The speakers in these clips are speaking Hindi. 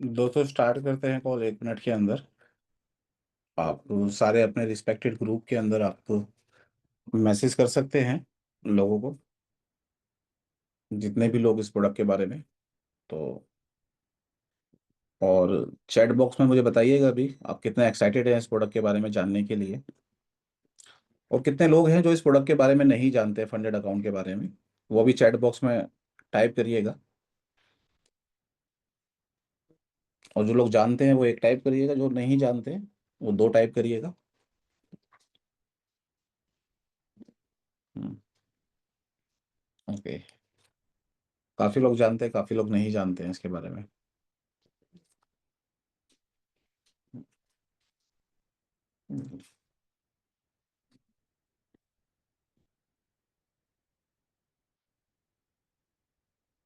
दोस्तों स्टार्ट करते हैं कॉल 1 मिनट के अंदर। आप सारे अपने रिस्पेक्टेड ग्रुप के अंदर आप मैसेज कर सकते हैं लोगों को, जितने भी लोग इस प्रोडक्ट के बारे में। तो और चैट बॉक्स में मुझे बताइएगा अभी आप कितने एक्साइटेड हैं इस प्रोडक्ट के बारे में जानने के लिए, और कितने लोग हैं जो इस प्रोडक्ट के बारे में नहीं जानते फंडेड अकाउंट के बारे में। वो भी चैट बॉक्स में टाइप करिएगा, और जो लोग जानते हैं वो एक टाइप करिएगा, जो नहीं जानते हैं वो दो टाइप करिएगा। ओके। काफी लोग जानते हैं, काफी लोग नहीं जानते हैं इसके बारे में।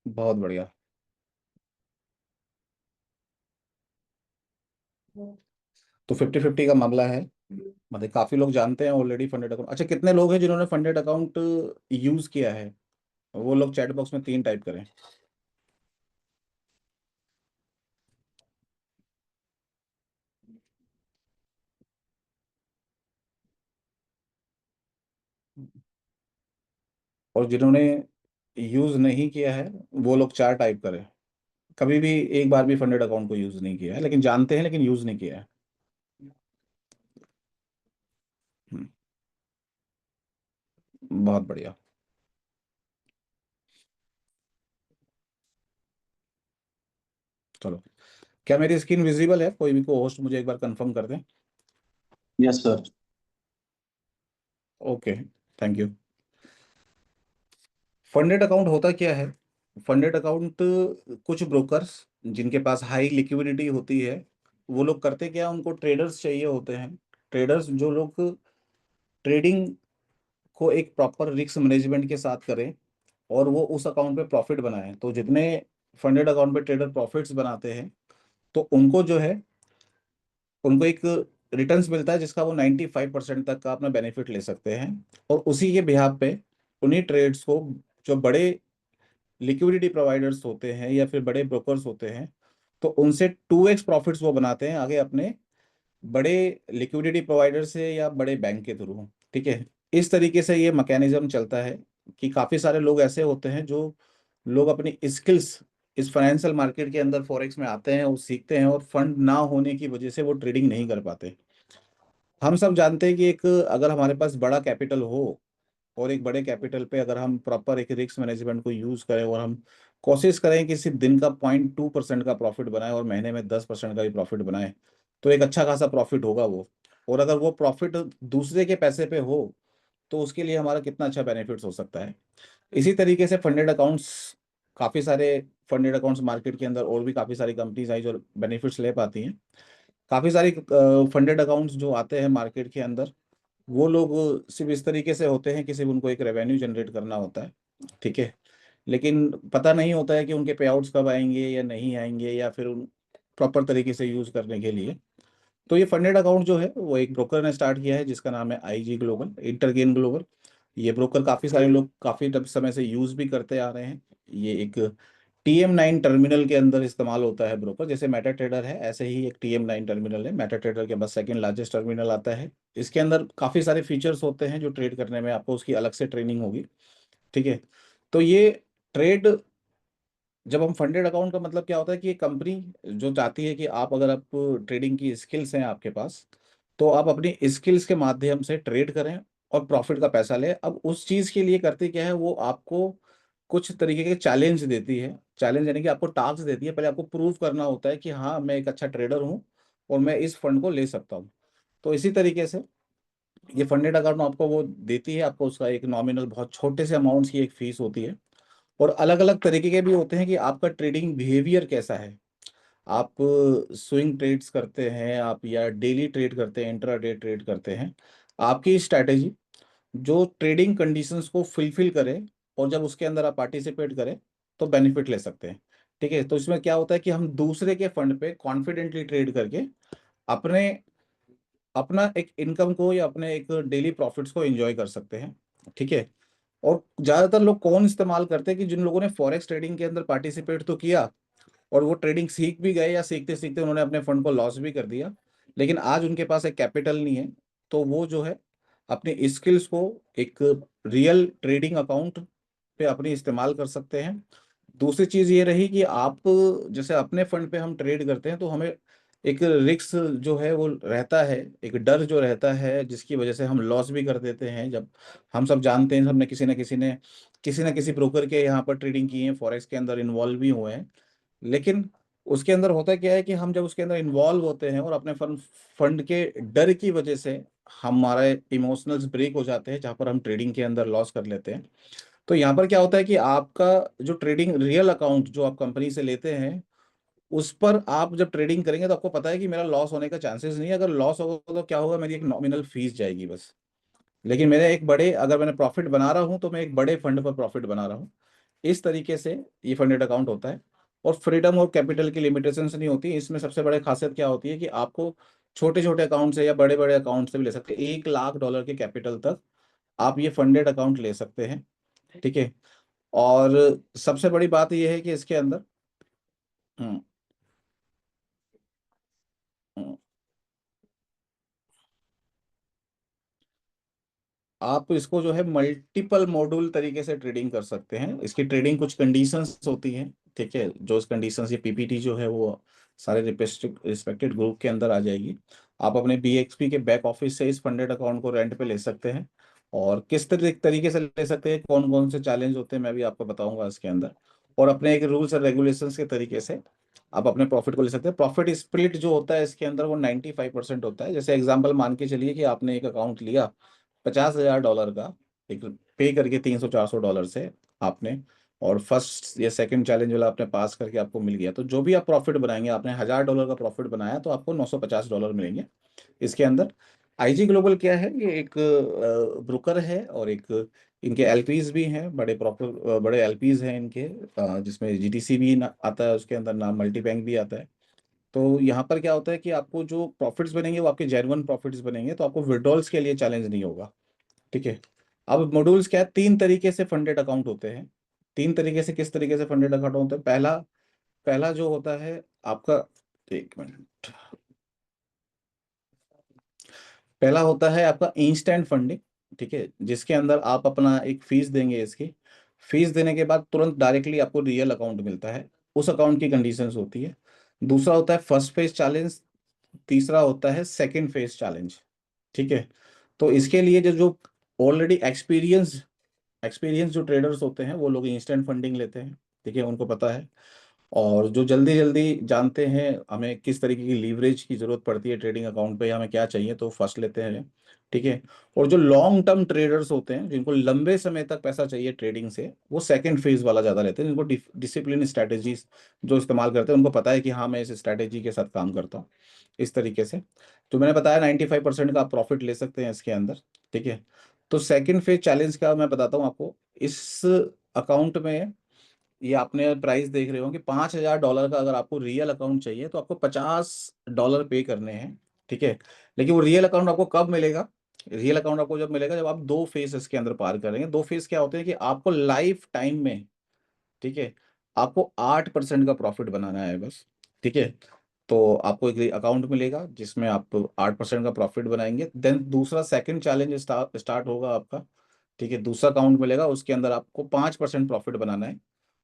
बहुत बढ़िया। तो 50-50 का मामला है। मतलब काफी लोग जानते हैं ऑलरेडी फंडेड अकाउंट। अच्छा, कितने लोग हैं जिन्होंने फंडेड अकाउंट यूज किया है? वो लोग चैट बॉक्स में 3 टाइप करें। और जिन्होंने यूज नहीं किया है वो लोग 4 टाइप करें। कभी भी एक बार भी फंडेड अकाउंट को यूज नहीं किया है, लेकिन जानते हैं, लेकिन यूज नहीं किया है। हम्म, बहुत बढ़िया। चलो, क्या मेरी स्क्रीन विजिबल है? कोई भी को होस्ट मुझे एक बार कंफर्म कर दें। Yes sir. Okay, thank you. Funded account होता क्या है? फंडेड अकाउंट, कुछ ब्रोकर्स जिनके पास हाई लिक्विडिटी होती है, वो लोग करते क्या, उनको ट्रेडर्स चाहिए होते हैं। ट्रेडर्स जो लोग ट्रेडिंग को एक प्रॉपर रिस्क मैनेजमेंट के साथ करें और वो उस अकाउंट पे प्रॉफिट बनाएं। तो जितने फंडेड अकाउंट पे ट्रेडर प्रॉफिट्स बनाते हैं, तो उनको जो है, उनको एक रिटर्न्स मिलता है जिसका वो 95% तक का अपना बेनिफिट ले सकते हैं। और उसी के बिहाफ पे उन्हीं ट्रेड्स को जो बड़े लिक्विडिटी प्रोवाइडर्स होते हैं या फिर बड़े ब्रोकर्स होते हैं, तो उनसे 2x प्रॉफिट्स वो बनाते हैं आगे अपने बड़े लिक्विडिटी प्रोवाइडर से या बड़े बैंक के थ्रू। ठीक है। इस तरीके से ये मैकेनिज्म चलता है कि काफी सारे लोग ऐसे होते हैं जो लोग अपनी स्किल्स इस फाइनेंशियल मार्केट के अंदर फॉरेक्स में आते हैं और सीखते हैं, और फंड ना होने की वजह से वो ट्रेडिंग नहीं कर पाते। हम सब जानते हैं कि एक अगर हमारे पास बड़ा कैपिटल हो, और एक बड़े कैपिटल पे अगर हम प्रॉपर एक रिस्क मैनेजमेंट को यूज करें और हम कोशिश करें कि सिर्फ दिन का 0.2% का प्रॉफिट बनाए और महीने में 10% का भी प्रॉफिट बनाए, तो एक अच्छा खासा प्रॉफिट होगा वो। और अगर वो प्रॉफिट दूसरे के पैसे पे हो, तो उसके लिए हमारा कितना अच्छा बेनिफिट्स हो सकता है। इसी तरीके से फंडेड अकाउंट्स, काफ़ी सारे फंडेड अकाउंट्स मार्केट के अंदर और भी काफ़ी सारी कंपनीज आई जो बेनिफिट्स ले पाती हैं। काफ़ी सारी फंडेड अकाउंट्स जो आते हैं मार्केट के अंदर, वो लोग सिर्फ इस तरीके से होते हैं कि सिर्फ उनको एक रेवेन्यू जनरेट करना होता है। ठीक है। लेकिन पता नहीं होता है कि उनके पे आउट्स कब आएंगे या नहीं आएंगे, या फिर उन प्रॉपर तरीके से यूज करने के लिए। तो ये फंडेड अकाउंट जो है वो एक ब्रोकर ने स्टार्ट किया है जिसका नाम है आईजी ग्लोबल, इंटरगेन ग्लोबल। ये ब्रोकर काफ़ी सारे लोग काफ़ी समय से यूज भी करते आ रहे हैं। ये एक TM9 टर्मिनल के अंदर इस्तेमाल होता है ब्रोकर। जैसे मेटा ट्रेडर है, ऐसे ही एक TM9 टर्मिनल है। मेटा ट्रेडर के बाद सेकंड लार्जेस्ट टर्मिनल आता है। इसके अंदर काफ़ी सारे फीचर्स होते हैं जो ट्रेड करने में आपको उसकी अलग से ट्रेनिंग होगी। ठीक है। तो ये ट्रेड, जब हम फंडेड अकाउंट का मतलब क्या होता है कि एक कंपनी जो चाहती है कि आप, अगर आप ट्रेडिंग की स्किल्स हैं आपके पास, तो आप अपनी स्किल्स के माध्यम से ट्रेड करें और प्रॉफिट का पैसा लें। अब उस चीज़ के लिए करती क्या है, वो आपको कुछ तरीके के चैलेंज देती है। चैलेंज यानी कि आपको टास्क देती है, पहले आपको प्रूव करना होता है कि हाँ मैं एक अच्छा ट्रेडर हूँ और मैं इस फंड को ले सकता हूँ। तो इसी तरीके से ये फंडेड अकाउंट आपको वो देती है। आपको उसका एक नॉमिनल बहुत छोटे से अमाउंट्स की एक फीस होती है। और अलग अलग तरीके के भी होते हैं कि आपका ट्रेडिंग बिहेवियर कैसा है। आप स्विंग ट्रेड्स करते हैं आप, या डेली ट्रेड करते हैं, इंट्राडे ट्रेड करते हैं। आपकी स्ट्रैटेजी जो ट्रेडिंग कंडीशंस को फुलफिल करे, और जब उसके अंदर आप पार्टिसिपेट करें तो बेनिफिट ले सकते हैं। ठीक है। तो इसमें क्या होता है कि हम दूसरे के फंड पे कॉन्फिडेंटली ट्रेड करके अपने अपना एक इनकम को या अपने एक डेली प्रॉफिट्स को एंजॉय कर सकते हैं। ठीक है। और ज्यादातर लोग कौन इस्तेमाल करते हैं कि जिन लोगों ने फॉरेक्स ट्रेडिंग के अंदर पार्टिसिपेट तो किया, और वो ट्रेडिंग सीख भी गए या सीखते सीखते उन्होंने अपने फंड को लॉस भी कर दिया, लेकिन आज उनके पास एक कैपिटल नहीं है, तो वो जो है अपनी स्किल्स को एक रियल ट्रेडिंग अकाउंट पे अपनी इस्तेमाल कर सकते हैं। दूसरी चीज ये रही कि आप जैसे अपने फंड पे हम ट्रेड करते हैं तो हमें एक रिस्क जो है वो रहता है, एक डर जो रहता है जिसकी वजह से हम लॉस भी कर देते हैं। जब हम सब जानते हैं, हमने किसी न किसी ब्रोकर के यहाँ पर ट्रेडिंग की है, फॉरेक्स के अंदर इन्वॉल्व भी हुए हैं। लेकिन उसके अंदर होता क्या है कि हम जब उसके अंदर इन्वॉल्व होते हैं और अपने फंड फंड के डर की वजह से हमारे इमोशनल्स ब्रेक हो जाते हैं, जहाँ पर हम ट्रेडिंग के अंदर लॉस कर लेते हैं। तो यहाँ पर क्या होता है कि आपका जो ट्रेडिंग रियल अकाउंट जो आप कंपनी से लेते हैं, उस पर आप जब ट्रेडिंग करेंगे तो आपको पता है कि मेरा लॉस होने का चांसेस नहीं है। अगर लॉस होगा तो क्या होगा, मेरी एक नॉमिनल फीस जाएगी बस। लेकिन मेरे एक बड़े, अगर मैंने प्रॉफिट बना रहा हूँ तो मैं एक बड़े फंड पर प्रॉफिट बना रहा हूँ। इस तरीके से ये फंडेड अकाउंट होता है। और फ्रीडम और कैपिटल की लिमिटेशंस नहीं होती इसमें। सबसे बड़ी खासियत क्या होती है कि आपको छोटे छोटे अकाउंट से या बड़े बड़े अकाउंट से भी ले सकते हैं, $1 लाख के कैपिटल तक आप ये फंडेड अकाउंट ले सकते हैं। ठीक है। और सबसे बड़ी बात यह है कि इसके अंदर हम्म, हम्म, आप इसको जो है मल्टीपल मॉड्यूल तरीके से ट्रेडिंग कर सकते हैं। इसकी ट्रेडिंग कुछ कंडीशंस होती हैं, ठीक है, जो इस कंडीशंस ये पीपीटी जो है वो सारे रिस्पेक्टेड ग्रुप के अंदर आ जाएगी। आप अपने बीएक्सपी के बैक ऑफिस से इस फंडेड अकाउंट को रेंट पे ले सकते हैं। और किस तरीके से ले सकते हैं, कौन कौन से चैलेंज होते हैं, मैं भी आपको बताऊंगा इसके अंदर। और अपने एक रूल्स और रेगुलेशंस के तरीके से आप अपने प्रॉफिट को ले सकते हैं। प्रॉफिट स्प्लिट जो होता है इसके अंदर वो 95% होता है। जैसे एग्जाम्पल मान के चलिए कि आपने एक अकाउंट लिया $50,000 का, एक पे करके $300-400 से आपने, और फर्स्ट या सेकंड चैलेंज वाला आपने पास करके आपको मिल गया, तो जो भी आप प्रॉफिट बनाएंगे, आपने $1,000 का प्रॉफिट बनाया तो आपको $950 मिलेंगे इसके अंदर। आईजी ग्लोबल क्या है, ये एक ब्रोकर है और एक इनके एलपीज भी हैं, बड़े एलपीज हैं इनके, जिसमें जीटीसी भी आता है उसके अंदर, नाम मल्टी बैंक भी आता है। तो यहाँ पर क्या होता है कि आपको जो प्रॉफिट्स बनेंगे वो आपके जेन्युइन प्रॉफिट्स बनेंगे, तो आपको विड्रॉल्स के लिए चैलेंज नहीं होगा। ठीक है। अब मॉड्यूल्स क्या है, 3 तरीके से फंडेड अकाउंट होते हैं। 3 तरीके से, किस तरीके से फंडेड अकाउंट होते हैं, पहला पहला जो होता है आपका, एक मिनट, पहला होता है आपका इंस्टेंट फंडिंग। ठीक है, जिसके अंदर आप अपना एक फीस देंगे, इसकी फीस देने के बाद तुरंत डायरेक्टली आपको रियल अकाउंट मिलता है। उस अकाउंट की कंडीशंस होती है। दूसरा होता है फर्स्ट फेज चैलेंज। तीसरा होता है सेकंड फेज चैलेंज। ठीक है। तो इसके लिए जो जो ऑलरेडी एक्सपीरियंस जो ट्रेडर्स होते हैं वो लोग इंस्टेंट फंडिंग लेते हैं। ठीक है, उनको पता है। और जो जल्दी जल्दी जानते हैं हमें किस तरीके की लीवरेज की जरूरत पड़ती है ट्रेडिंग अकाउंट पे, हमें क्या चाहिए, तो फर्स्ट लेते हैं। ठीक है। और जो लॉन्ग टर्म ट्रेडर्स होते हैं, जिनको लंबे समय तक पैसा चाहिए ट्रेडिंग से, वो सेकंड फेज वाला ज्यादा लेते हैं, जिनको डिसिप्लिन स्ट्रैटेजीज जो इस्तेमाल करते हैं, उनको पता है कि हाँ मैं इस स्ट्रैटेजी के साथ काम करता हूँ। इस तरीके से तो मैंने बताया 95% का आप प्रॉफिट ले सकते हैं इसके अंदर। ठीक है। तो सेकंड फेज चैलेंज का मैं बताता हूँ आपको। इस अकाउंट में ये आपने प्राइस देख रहे हो कि $5,000 का अगर आपको रियल अकाउंट चाहिए तो आपको $50 पे करने हैं। ठीक है। लेकिन वो रियल अकाउंट आपको कब मिलेगा, रियल अकाउंट आपको जब मिलेगा जब आप 2 फेज इसके अंदर पार करेंगे। 2 फेज क्या होते हैं कि आपको लाइफ टाइम में, ठीक है, आपको 8% का प्रॉफिट बनाना है बस। ठीक है। तो आपको एक अकाउंट मिलेगा जिसमें आप 8% का प्रॉफिट बनाएंगे। देन दूसरा सेकंड चैलेंज स्टार्ट होगा आपका। ठीक है, दूसरा अकाउंट मिलेगा, उसके अंदर आपको 5% प्रॉफिट बनाना है।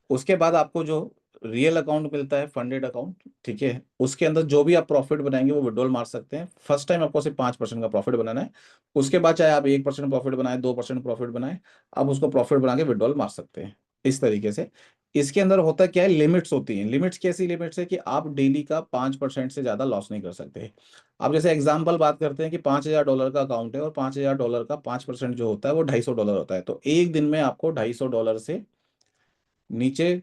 उसके बाद आपको जो रियल अकाउंट मिलता है, फंडेड अकाउंट, ठीक है, उसके अंदर जो भी आप प्रॉफिट बनाएंगे वो विड्रॉल मार सकते हैं। फर्स्ट टाइम आपको सिर्फ 5% का प्रॉफिट बनाना है। उसके बाद चाहे आप 1% प्रॉफिट बनाए, 2% प्रॉफिट बनाए, आप उसको प्रॉफिट बना के विड्रॉल मार सकते हैं। इस तरीके से इसके अंदर होता क्या है, लिमिट्स होती हैं। लिमिट्स कैसी लिमिट्स है कि आप डेली का 5% से ज्यादा लॉस नहीं कर सकते। आप जैसे एग्जाम्पल बात करते हैं कि $5,000 का अकाउंट है और $5,000 का 5% जो होता है वो $250 होता है, तो एक दिन में आपको $250 से नीचे,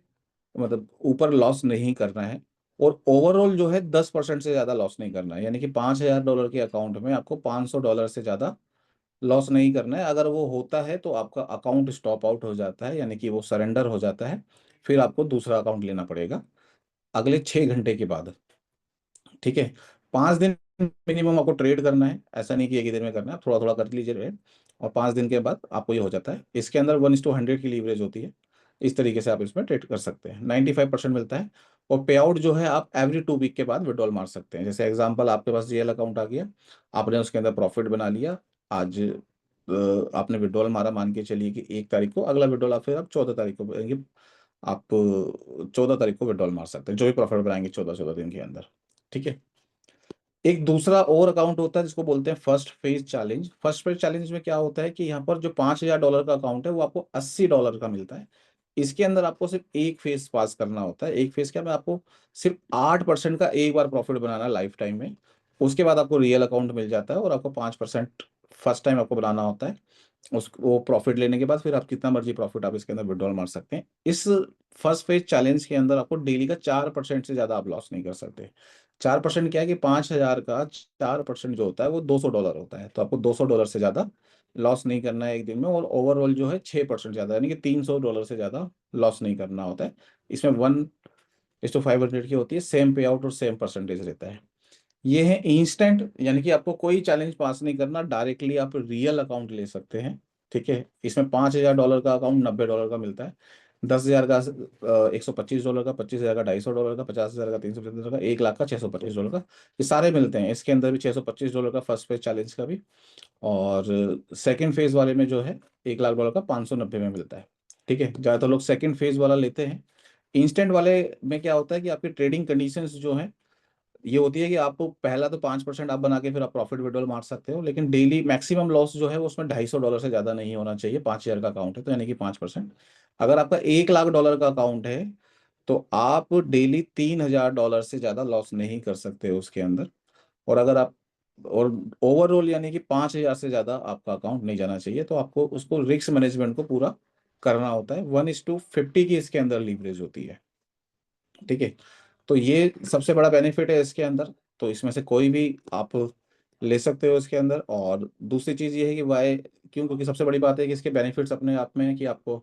मतलब ऊपर लॉस नहीं करना है। और ओवरऑल जो है 10% से ज्यादा लॉस नहीं करना है, यानी कि $5,000 के अकाउंट में आपको $500 से ज्यादा लॉस नहीं करना है। अगर वो होता है तो आपका अकाउंट स्टॉप आउट हो जाता है, यानी कि वो सरेंडर हो जाता है। फिर आपको दूसरा अकाउंट लेना पड़ेगा अगले 6 घंटे के बाद। ठीक है। 5 दिन मिनिमम आपको ट्रेड करना है, ऐसा नहीं कि एक ही दिन में करना है, थोड़ा थोड़ा कर लीजिए ट्रेड। और 5 दिन के बाद आपको ये हो जाता है। इसके अंदर 1:100 की लीवरेज होती है। इस तरीके से आप इसमें ट्रेड कर सकते हैं, 95% मिलता है। और पे आउट जो है आप एवरी 2 वीक के बाद विड्रॉल मार सकते हैं। जैसे एग्जांपल, आपके पास जीएल अकाउंट आ गया, आपने उसके अंदर प्रॉफिट बना लिया, आज आपने विड्रॉल मारा, मान के चलिए कि 1 तारीख को, अगला विड्रॉल आप फिर आप 14 तारीख को करेंगे। आप 14 तारीख को विड्रॉल मार सकते हैं, जो भी प्रॉफिट बनाएंगे 14 14 दिन के अंदर। ठीक है। एक दूसरा और अकाउंट होता है जिसको बोलते हैं first phase challenge. First phase challenge में क्या होता है कि यहाँ पर जो $5,000 का अकाउंट है वो आपको $80 का मिलता है। इसके अंदर आपको सिर्फ एक फेज पास करना होता है। एक फेज क्या में आपको सिर्फ 8% का एक बार प्रॉफिट बनाना है लाइफ टाइम में। उसके बाद आपको रियल अकाउंट मिल जाता है और आपको 5% फर्स्ट टाइम आपको बनाना होता है। उस वो प्रॉफिट लेने के बाद फिर आप कितना मर्जी प्रॉफिट आप इसके अंदर विड्रॉल मार सकते हैं। इस फर्स्ट फेज चैलेंज के अंदर आपको डेली का 4% से ज्यादा आप लॉस नहीं कर सकते। 4% क्या है कि 5,000 का 4% जो होता है वो $200 होता है, तो आपको $200 से ज्यादा लॉस नहीं करना है एक दिन में। और ओवरऑल जो है 6% ज्यादा, यानी कि $300 से ज्यादा लॉस नहीं करना होता है। इसमें 1:500 की होती है, सेम पे आउट और सेम परसेंटेज रहता है। ये है इंस्टेंट, यानी कि आपको कोई चैलेंज पास नहीं करना, डायरेक्टली आप रियल अकाउंट ले सकते हैं। ठीक है। इसमें $5,000 का अकाउंट $90 का मिलता है, 10,000 का $125 का, 25,000 का $250 का, 50,000 का $375 का, 1 लाख का $625 का। ये सारे मिलते हैं। इसके अंदर भी $625 का फर्स्ट फेज चैलेंज का भी, और सेकेंड फेज वाले में जो है $1 लाख का 590 में मिलता है। ठीक है। ज़्यादातर लोग सेकेंड फेज वाला लेते हैं। इंस्टेंट वाले में क्या होता है कि आपकी ट्रेडिंग कंडीशंस जो है ये होती है कि आपको पहला तो 5% आप बना के फिर आप प्रॉफिट विड्रॉल मार सकते हो, लेकिन डेली मैक्सिमम लॉस जो है वो उसमें $250 से ज़्यादा नहीं होना चाहिए। 5,000 का अकाउंट है तो यानी कि 5%। अगर आपका $1 लाख का अकाउंट है तो आप डेली $3,000 से ज़्यादा लॉस नहीं कर सकते हो उसके अंदर। और अगर आप, और ओवरऑल यानी कि 5,000 से ज़्यादा आपका अकाउंट नहीं जाना चाहिए। तो आपको उसको रिस्क मैनेजमेंट को पूरा करना होता है। 1:50 की इसके अंदर लीवरेज होती है। ठीक है। तो ये सबसे बड़ा बेनिफिट है इसके अंदर। तो इसमें से कोई भी आप ले सकते हो इसके अंदर। और दूसरी चीज़ ये है कि वाई क्यों, क्योंकि सबसे बड़ी बात है कि इसके बेनिफिट्स अपने आप में है कि आपको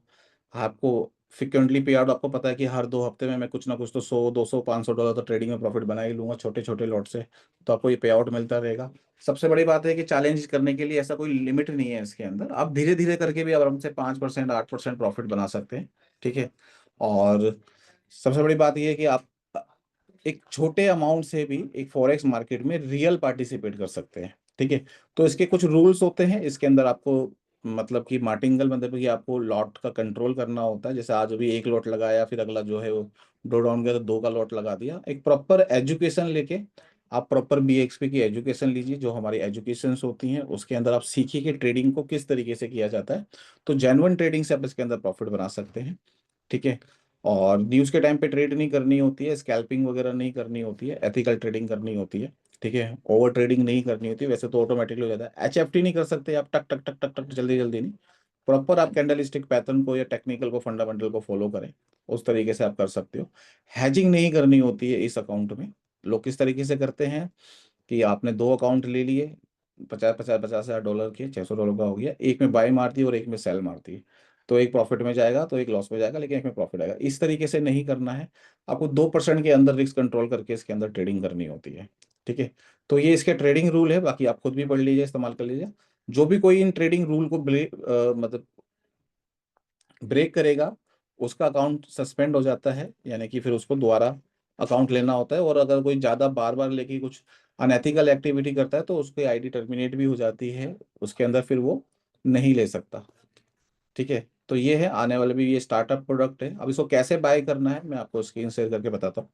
आपको फ्रिक्वेंटली पे आउट, आपको पता है कि हर 2 हफ्ते में मैं कुछ ना कुछ तो 100 200 $500 तो ट्रेडिंग में प्रॉफिट बना ही लूंगा छोटे छोटे लॉट से। तो आपको ये पे आउट मिलता रहेगा। सबसे बड़ी बात है कि चैलेंज करने के लिए ऐसा कोई लिमिट नहीं है इसके अंदर, आप धीरे धीरे करके भी आराम से 5% 8% प्रॉफिट बना सकते हैं। ठीक है। और सबसे बड़ी बात यह है कि आप एक छोटे अमाउंट से भी एक फॉरेक्स मार्केट में रियल पार्टिसिपेट कर सकते हैं। ठीक है। तो इसके कुछ रूल्स होते हैं इसके अंदर। आपको मतलब कि मार्टिंगल मतलब कि आपको लॉट का कंट्रोल करना होता है। जैसे आज अभी एक लॉट लगाया, फिर अगला जो है वो ड्रॉ डाउन गया तो 2 का लॉट लगा दिया। एक प्रॉपर एजुकेशन लेके आप प्रॉपर बीएक्सपी की एजुकेशन लीजिए, जो हमारी एजुकेशंस होती हैं उसके अंदर आप सीखिए कि ट्रेडिंग को किस तरीके से किया जाता है। तो जेन्युइन ट्रेडिंग से आप इसके अंदर प्रॉफिट बना सकते हैं। ठीक है। और न्यूज़ के टाइम पे ट्रेड नहीं करनी होती है, स्कैल्पिंग वगैरह नहीं करनी होती है, एथिकल ट्रेडिंग करनी होती है। ठीक है। ओवर ट्रेडिंग नहीं करनी होती है, वैसे तो ऑटोमेटिकली हो जाता है। एचएफटी नहीं कर सकते आप, टक टक टक टक टक जल्दी जल्दी नहीं। प्रॉपर आप कैंडल स्टिक पैटर्न को या टेक्निकल को फंडामेंटल को फॉलो करें, उस तरीके से आप कर सकते हो। हैजिंग नहीं करनी होती है इस अकाउंट में। लोग किस तरीके से करते हैं कि आपने 2 अकाउंट ले लिए, 50,000 के, $600 का हो गया, एक में बाय मारती है और एक में सेल मारती है। तो एक प्रॉफिट में जाएगा तो एक लॉस में जाएगा, लेकिन एक में प्रॉफिट आएगा। इस तरीके से नहीं करना है। आपको 2% के अंदर रिस्क कंट्रोल करके इसके अंदर ट्रेडिंग करनी होती है। ठीक है। तो ये इसके ट्रेडिंग रूल है, बाकी आप खुद भी पढ़ लीजिए, इस्तेमाल कर लीजिए। जो भी कोई इन ट्रेडिंग रूल को मतलब ब्रेक करेगा उसका अकाउंट सस्पेंड हो जाता है, यानी कि फिर उसको दोबारा अकाउंट लेना होता है। और अगर कोई ज़्यादा बार बार लेके कुछ अनएथिकल एक्टिविटी करता है तो उसकी आईडी टर्मिनेट भी हो जाती है, उसके अंदर फिर वो नहीं ले सकता। ठीक है। तो ये है आने वाले भी, ये स्टार्टअप प्रोडक्ट है। अब इसको कैसे बाय करना है मैं आपको स्क्रीन शेयर करके बताता हूँ।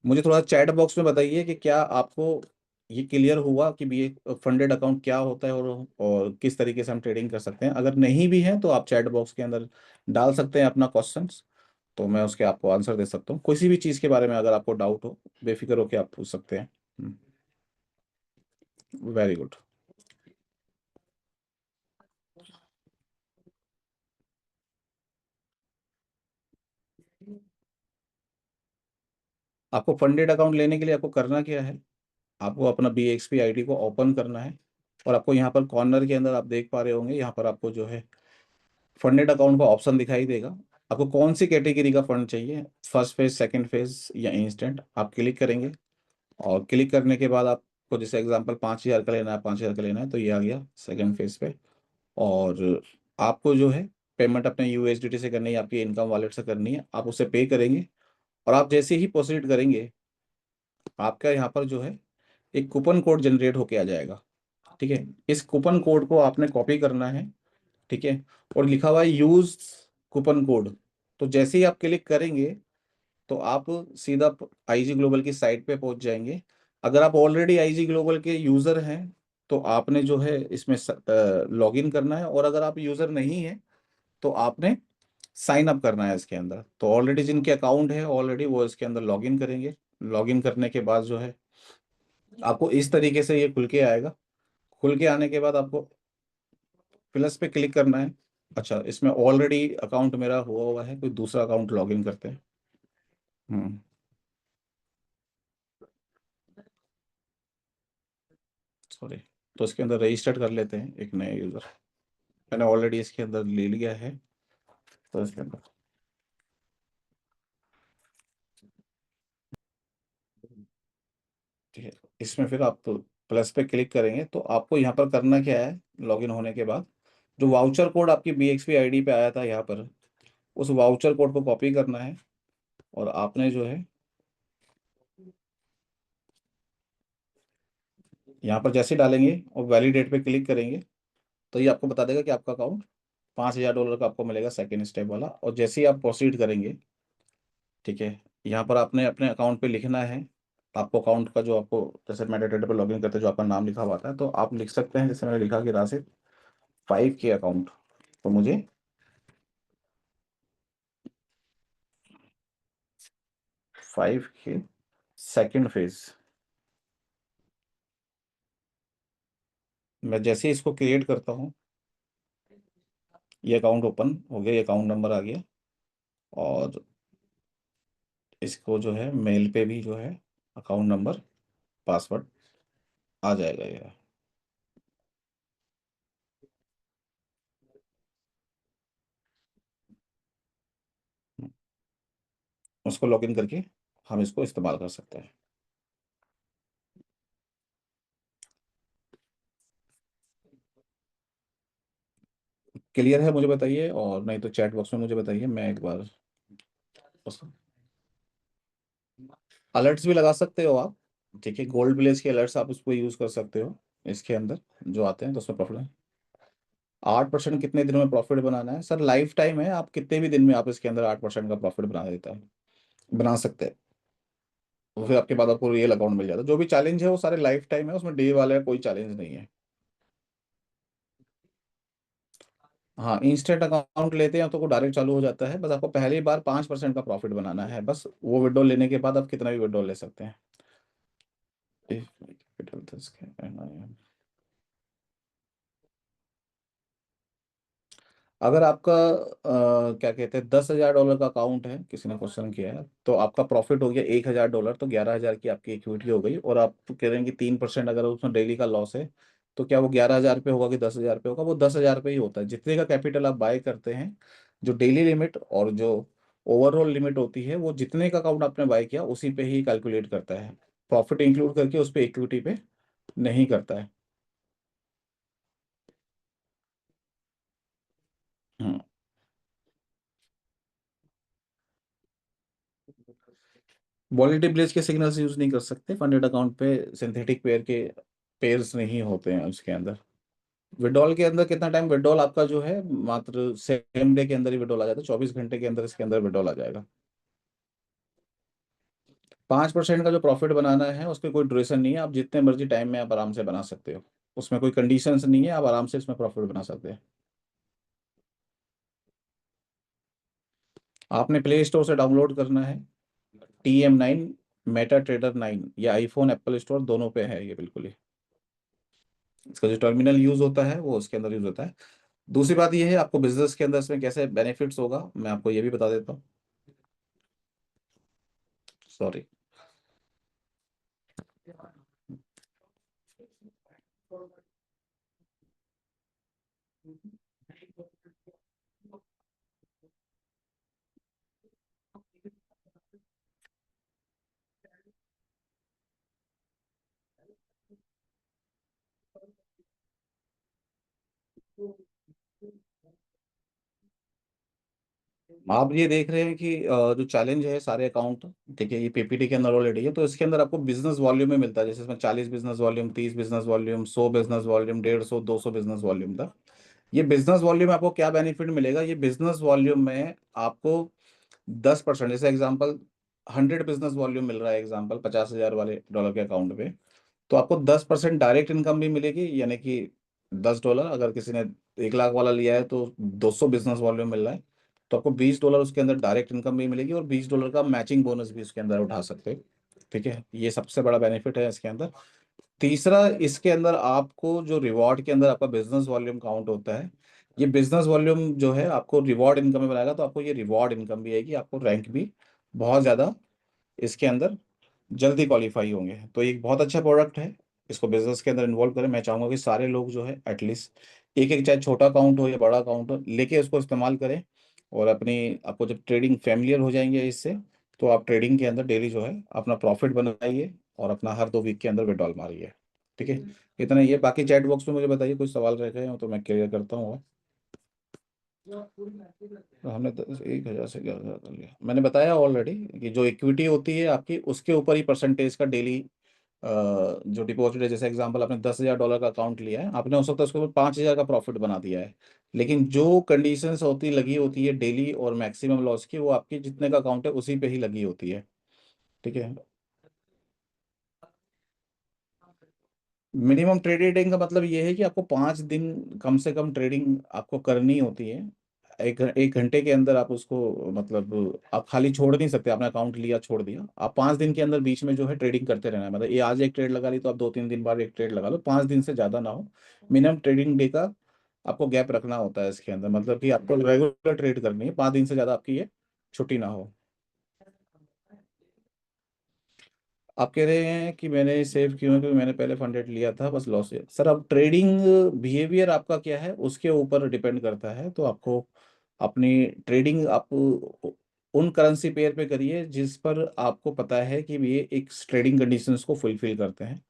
मुझे थोड़ा चैट बॉक्स में बताइए कि क्या आपको ये क्लियर हुआ कि भी ये फंडेड अकाउंट क्या होता है और किस तरीके से हम ट्रेडिंग कर सकते हैं। अगर नहीं भी है तो आप चैट बॉक्स के अंदर डाल सकते हैं अपना क्वेश्चंस, तो मैं उसके आपको आंसर दे सकता हूँ। किसी भी चीज़ के बारे में अगर आपको डाउट हो, बेफिक्र होकर आप पूछ सकते हैं। Very good. आपको फंडेड अकाउंट लेने के लिए आपको करना क्या है, आपको अपना BXP आईडी को ओपन करना है। और आपको यहाँ पर कॉर्नर के अंदर आप देख पा रहे होंगे, यहाँ पर आपको जो है फंडेड अकाउंट का ऑप्शन दिखाई देगा। आपको कौन सी कैटेगरी का फंड चाहिए, फर्स्ट फेज, सेकंड फेज या इंस्टेंट, आप क्लिक करेंगे। और क्लिक करने के बाद आपको जैसे एग्जांपल 5,000 का लेना है, 5,000 का लेना है, तो ये आ गया सेकंड फेज पे। और आपको जो है पेमेंट अपने USDT से करनी है, आपकी इनकम वॉलेट से करनी है, आप उसे पे करेंगे। और आप जैसे ही प्रोसीड करेंगे, आपका यहाँ पर जो है एक कूपन कोड जनरेट होके आ जाएगा। ठीक है, इस कूपन कोड को आपने कॉपी करना है। ठीक है, और लिखा हुआ है यूज कूपन कोड। तो जैसे ही आप क्लिक करेंगे तो आप सीधा आईजी ग्लोबल की साइट पे पहुंच जाएंगे। अगर आप ऑलरेडी आईजी ग्लोबल के यूजर हैं तो आपने जो है इसमें लॉग इन करना है, और अगर आप यूजर नहीं है तो आपने साइन अप करना है इसके अंदर। तो ऑलरेडी जिनके अकाउंट है ऑलरेडी वो इसके अंदर लॉग इन करेंगे। लॉग इन करने के बाद जो है आपको इस तरीके से ये खुल के आएगा। खुल के आने के बाद आपको प्लस पे क्लिक करना है। अच्छा, इसमें ऑलरेडी अकाउंट मेरा हुआ हुआ है, कोई दूसरा अकाउंट लॉग इन करते हैं। हम्म सॉरी। तो इसके अंदर रजिस्टर्ड कर लेते हैं एक नया यूजर। मैंने ऑलरेडी इसके अंदर ले लिया है। तो इसके अंदर ठीक है, इसमें फिर आप प्लस पे क्लिक करेंगे तो आपको यहाँ पर करना क्या है, लॉगिन होने के बाद जो वाउचर कोड आपकी BXP आईडी पे आया था यहाँ पर, उस वाउचर कोड को कॉपी करना है। और आपने जो है यहाँ पर जैसे डालेंगे और वैलिडेट पे क्लिक करेंगे तो ये आपको बता देगा कि आपका अकाउंट $5000 का आपको मिलेगा, सेकेंड स्टेप वाला। और जैसे ही आप प्रोसीड करेंगे, ठीक है, यहाँ पर आपने अपने अकाउंट पे लिखना है। आपको अकाउंट का जो आपको जैसे मेटाडेटा पे लॉगिन करते हैं जो आपका नाम लिखा हुआ आता है, तो आप लिख सकते हैं जैसे मैंने लिखा कि राशिद 5K अकाउंट। तो मुझे 5K सेकेंड फेज। मैं जैसे ही इसको क्रिएट करता हूँ, ये अकाउंट ओपन हो गया, ये अकाउंट नंबर आ गया। और इसको जो है मेल पे भी जो है अकाउंट नंबर पासवर्ड आ जाएगा ये। उसको लॉगिन करके हम इसको इस्तेमाल कर सकते हैं। क्लियर है मुझे बताइए, और नहीं तो चैट बॉक्स में मुझे बताइए, मैं एक बार उसको अलर्ट्स भी लगा सकते हो आप। ठीक है, गोल्ड विलेज के अलर्ट्स आप उसको यूज कर सकते हो इसके अंदर जो आते हैं, तो उसमें प्रॉफिट है। 8% कितने दिनों में प्रॉफिट बनाना है सर? लाइफ टाइम है, आप कितने भी दिन में आप इसके अंदर 8% का प्रॉफिट बना देता है, बना सकते हैं। तो फिर आपके बाद आपको रियल अकाउंट मिल जाता है। जो भी चैलेंज है वो सारे लाइफ टाइम है, उसमें डे वाले का कोई चैलेंज नहीं है। हाँ, इंस्टेंट अकाउंट लेते हैं तो वो डायरेक्ट चालू हो जाता है। बस आपको पहली बार 5% का प्रॉफिट बनाना है, बस वो विड्रॉल लेने के बाद आप कितना भी विड्रॉल ले सकते हैं। If capital this can, अगर आपका क्या कहते हैं $10,000 का अकाउंट है, किसी ने क्वेश्चन किया है, तो आपका प्रॉफिट हो गया $1,000, तो 11,000 की आपकी इक्विटी हो गई। और आप कह रहे हैं कि 3% अगर उसमें डेली का लॉस है, तो क्या वो 11,000 पे होगा कि 10,000 पे होगा? वो 10,000 पे ही होता है। जितने का कैपिटल आप बाय करते हैं, जो डेली लिमिट और जो ओवरऑल लिमिट होती है, वो जितने का अकाउंट आपने बाय किया उसी पे ही कैलकुलेट करता है। प्रॉफिट इंक्लूड करके उस पर इक्विटी पे नहीं करता है। हम्म वॉलेटिलिटी ब्रिज के सिग्नल्स यूज नहीं कर सकते फंडेड अकाउंट पे। सिंथेटिक पेयर के पेयर्स नहीं होते हैं उसके अंदर। विड्रॉल के अंदर कितना टाइम, विड्रॉल आपका जो है मात्र सेम डे के अंदर ही विड्रॉल आ जाता है, 24 घंटे के अंदर इसके अंदर विड्रॉल आ जाएगा। 5% का जो प्रॉफिट बनाना है उसके कोई ड्यूरेशन नहीं है, आप जितने मर्जी टाइम में आप आराम से बना सकते हो। उसमें कोई कंडीशंस नहीं है, आप आराम से इसमें प्रॉफिट बना सकते हैं। आपने प्ले स्टोर से डाउनलोड करना है TM9 मेटा ट्रेडर 9। ये आईफोन एप्पल स्टोर दोनों पे है ये, बिल्कुल ही। इसका जो टर्मिनल यूज होता है वो उसके अंदर यूज होता है। दूसरी बात ये है, आपको बिजनेस के अंदर इसमें कैसे बेनिफिट्स होगा मैं आपको ये भी बता देता हूँ। सॉरी। आप ये देख रहे हैं कि जो चैलेंज है सारे अकाउंट, ठीक है, ये पीपीटी के अंदर ऑलरेडी है, तो इसके अंदर आपको बिजनेस वॉल्यूम में मिलता है, जैसे इसमें 40 business volume, 30 business volume, 100 business volume, 150, 200 business volume तक। ये बिजनेस वॉल्यूम में आपको क्या बेनिफिट मिलेगा, ये बिजनेस वॉल्यूम में आपको 10%, जैसे एग्जांपल 100 बिजनेस वॉल्यूम मिल रहा है, एग्जांपल 50,000 वाले डॉलर के अकाउंट पे, तो आपको 10% डायरेक्ट इनकम भी मिलेगी, यानी कि $10। अगर किसी ने 1 लाख वाला लिया है तो 200 बिजनेस वॉल्यूम मिल रहा है, तो आपको $20 उसके अंदर डायरेक्ट इनकम भी मिलेगी, और $20 का मैचिंग बोनस भी उसके अंदर उठा सकते हैं। ठीक है, ये सबसे बड़ा बेनिफिट है इसके अंदर। तीसरा, इसके अंदर आपको जो रिवॉर्ड के अंदर आपका बिजनेस वॉल्यूम काउंट होता है, ये बिजनेस वॉल्यूम जो है आपको रिवॉर्ड इनकम में बनाएगा, तो आपको ये रिवॉर्ड इनकम भी आएगी, आपको रैंक भी बहुत ज़्यादा इसके अंदर जल्दी क्वालिफाई होंगे। तो ये एक बहुत अच्छा प्रोडक्ट है, इसको बिजनेस के अंदर इन्वॉल्व करें। मैं चाहूंगा कि सारे लोग जो है एटलीस्ट एक एक, चाहे छोटा अकाउंट हो या बड़ा अकाउंट हो, लेके उसको इस्तेमाल करें, और अपनी, आपको जब ट्रेडिंग फैमिलियर हो जाएंगे इससे, तो आप ट्रेडिंग के अंदर डेली जो है अपना प्रॉफिट बनाइए, और अपना हर 2 वीक के अंदर विड्रॉल मारिए। ठीक है, इतना ही है। बाकी चैट बॉक्स में मुझे बताइए, कुछ सवाल रह गए हो तो मैं क्लियर करता हूँ। तो हमने 1,000 से 11,000 कर लिया, मैंने बताया ऑलरेडी कि जो इक्विटी होती है आपकी, उसके ऊपर ही परसेंटेज का डेली जो डिपॉजिट है, जैसे एग्जांपल आपने $10,000 का अकाउंट लिया है, आपने हो सकता है उसके ऊपर 5,000 का प्रॉफिट बना दिया है, लेकिन जो कंडीशंस होती लगी होती है डेली और मैक्सिमम लॉस की, वो आपकी जितने का अकाउंट है उसी पे ही लगी होती है। ठीक है, मिनिमम ट्रेडिंग का मतलब ये है कि आपको 5 दिन कम से कम ट्रेडिंग आपको करनी होती है। एक एक घंटे के अंदर आप उसको, मतलब आप खाली छोड़ नहीं सकते, आपने अकाउंट लिया छोड़ दिया, आप 5 दिन के अंदर बीच में जो है ट्रेडिंग करते रहना है। मतलब ये आज एक ट्रेड लगा ली तो आप 2-3 दिन बाद एक ट्रेड लगा लो, 5 दिन से ज़्यादा ना हो। मिनिमम ट्रेडिंग डे का आपको गैप रखना होता है इसके अंदर, मतलब कि आपको रेगुलर ट्रेड करनी है, 5 दिन से ज़्यादा आपकी ये छुट्टी ना हो। आप कह रहे हैं कि मैंने सेव क्यों है, क्योंकि मैंने पहले फंडेड लिया था, बस लॉस है सर। अब ट्रेडिंग बिहेवियर आपका क्या है उसके ऊपर डिपेंड करता है, तो आपको अपनी ट्रेडिंग आप उन करेंसी पेयर पे करिए जिस पर आपको पता है कि ये एक ट्रेडिंग कंडीशंस को फुलफिल करते हैं।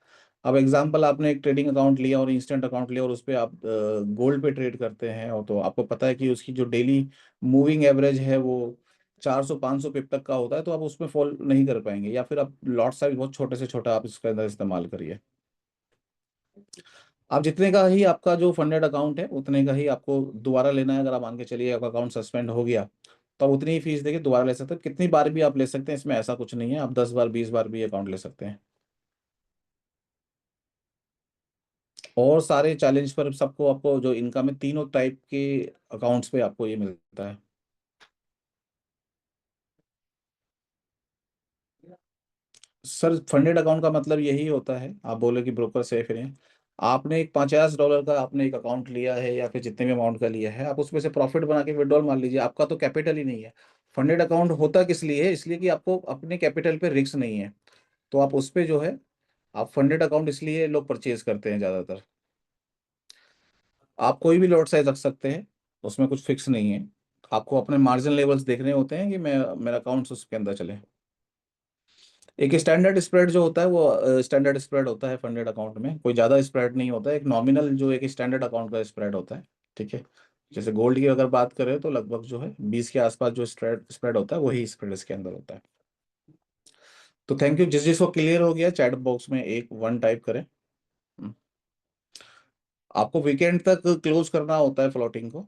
अब एग्जांपल, आपने एक ट्रेडिंग अकाउंट लिया और इंस्टेंट अकाउंट लिया, और उस पर आप गोल्ड पे ट्रेड करते हैं, और तो आपको पता है कि उसकी जो डेली मूविंग एवरेज है वो 400-500 पिप तक का होता है, तो आप उसमें फॉल नहीं कर पाएंगे, या फिर आप लॉट साइज बहुत छोटे से छोटा आप इसके अंदर इस्तेमाल करिए। आप जितने का ही आपका जो फंडेड अकाउंट है उतने का ही आपको दोबारा लेना है। अगर आप मान के चलिए आपका अकाउंट सस्पेंड हो गया, तो आप उतनी ही फीस देके दोबारा ले सकते हैं, कितनी बार भी आप ले सकते हैं, इसमें ऐसा कुछ नहीं है, आप 10 बार 20 बार भी अकाउंट ले सकते हैं। और सारे चैलेंज पर सबको, आपको जो इनकम है, तीनों टाइप के अकाउंट्स पे आपको ये मिलता है। सर, फंडेड अकाउंट का मतलब यही होता है, आप बोले कि ब्रोकर से फिर हैं, आपने एक $50 का आपने एक अकाउंट लिया है, या फिर जितने भी अमाउंट का लिया है, आप उसमें से प्रॉफिट बना के विड्रॉल मान लीजिए, आपका तो कैपिटल ही नहीं है। फंडेड अकाउंट होता किस लिए है, इसलिए कि आपको अपने कैपिटल पे रिस्क नहीं है, तो आप उस पे जो है, आप फंडेड अकाउंट इसलिए लोग परचेज करते हैं ज़्यादातर। आप कोई भी लॉट साइज रख सकते हैं, उसमें कुछ फिक्स नहीं है, आपको अपने मार्जिन लेवल्स देखने होते हैं कि मैं, मेरा अकाउंट उसके अंदर चले। एक स्टैंडर्ड स्प्रेड जो होता है वो स्टैंडर्ड स्प्रेड होता है फंडेड अकाउंट में, कोई ज़्यादा स्प्रेड नहीं होता है, एक नॉमिनल जो एक स्टैंडर्ड अकाउंट का स्प्रेड होता है। ठीक है, जैसे गोल्ड की अगर बात करें तो लगभग जो है 20 के आसपास जो स्प्रेड स्प्रेड होता है, वही स्प्रेड इसके अंदर होता है। तो थैंक यू, जिस जिसको क्लियर हो गया चैट बॉक्स में एक वन टाइप करें। हम्म। आपको वीकेंड तक क्लोज करना होता है फ्लोटिंग को।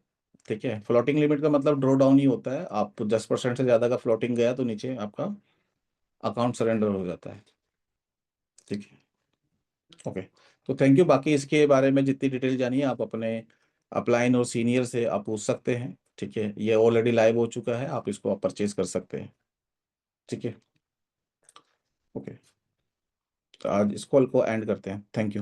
ठीक है, फ्लोटिंग लिमिट का मतलब ड्रॉ डाउन ही होता है, आप 10% से ज़्यादा का फ्लोटिंग गया तो नीचे आपका अकाउंट सरेंडर हो जाता है। ठीक है, ओके। तो थैंक यू, बाकी इसके बारे में जितनी डिटेल जानी है आप अपने अपलाइन और सीनियर से आप पूछ सकते हैं। ठीक है, ये ऑलरेडी लाइव हो चुका है, आप इसको आप परचेज कर सकते हैं। ठीक है, ओके। तो आज इस कॉल को एंड करते हैं, थैंक यू।